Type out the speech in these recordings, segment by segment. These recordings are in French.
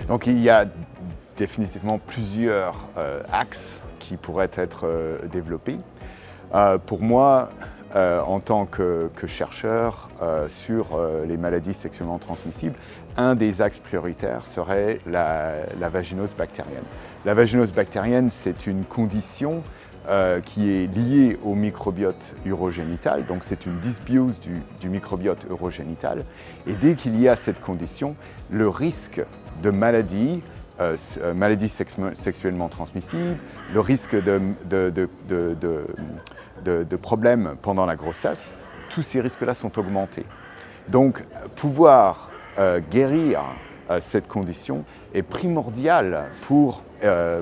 Donc il y a définitivement plusieurs axes qui pourraient être développés. Pour moi, en tant que chercheur sur les maladies sexuellement transmissibles, un des axes prioritaires serait la vaginose bactérienne. La vaginose bactérienne, c'est une condition qui est liée au microbiote urogénital, donc c'est une dysbiose du microbiote urogénital. Et dès qu'il y a cette condition, le risque de maladie sexuellement transmissibles, le risque de problèmes pendant la grossesse, tous ces risques-là sont augmentés. Donc, pouvoir guérir cette condition est primordial pour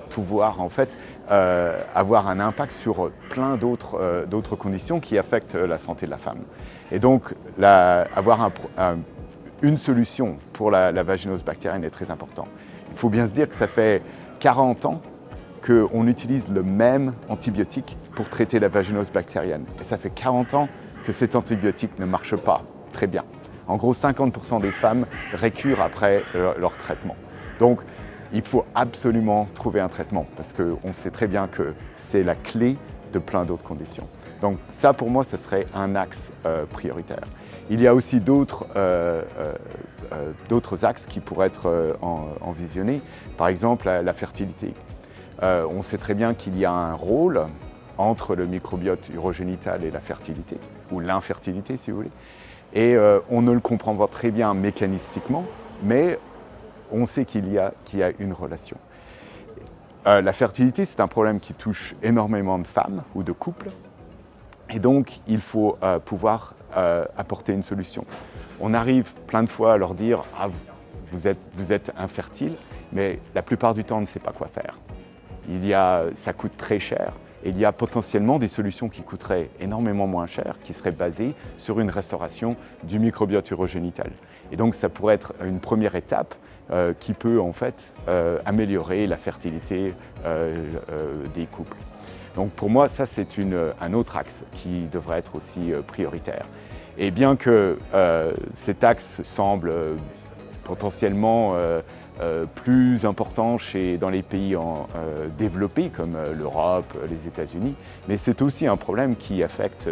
pouvoir en fait avoir un impact sur plein d'autres conditions qui affectent la santé de la femme. Et donc, avoir une solution pour la vaginose bactérienne est très important. Il faut bien se dire que ça fait 40 ans qu'on utilise le même antibiotique pour traiter la vaginose bactérienne. Et ça fait 40 ans que cet antibiotique ne marche pas très bien. En gros, 50% des femmes récurent après leur traitement. Donc, il faut absolument trouver un traitement parce qu'on sait très bien que c'est la clé de plein d'autres conditions. Donc ça, pour moi, ce serait un axe prioritaire. Il y a aussi d'autres axes qui pourraient être envisionnés. Par exemple, la fertilité. On sait très bien qu'il y a un rôle entre le microbiote urogénital et la fertilité, ou l'infertilité si vous voulez. Et on ne le comprend pas très bien mécanistiquement, mais on sait qu'il y a une relation. La fertilité, c'est un problème qui touche énormément de femmes ou de couples. Et donc, il faut pouvoir apporter une solution. On arrive plein de fois à leur dire « Ah, vous êtes infertile », mais la plupart du temps, on ne sait pas quoi faire. Ça coûte très cher. Et il y a potentiellement des solutions qui coûteraient énormément moins cher, qui seraient basées sur une restauration du microbiote urogénital. Et donc, ça pourrait être une première étape qui peut en fait améliorer la fertilité des couples. Donc pour moi, ça c'est un autre axe qui devrait être aussi prioritaire. Et bien que cet axe semble potentiellement plus important dans les pays développés comme l'Europe, les États-Unis, mais c'est aussi un problème qui affecte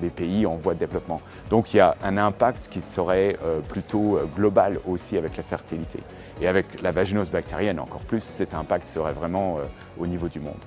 les pays en voie de développement. Donc il y a un impact qui serait plutôt global aussi avec la fertilité. Et avec la vaginose bactérienne encore plus, cet impact serait vraiment au niveau du monde.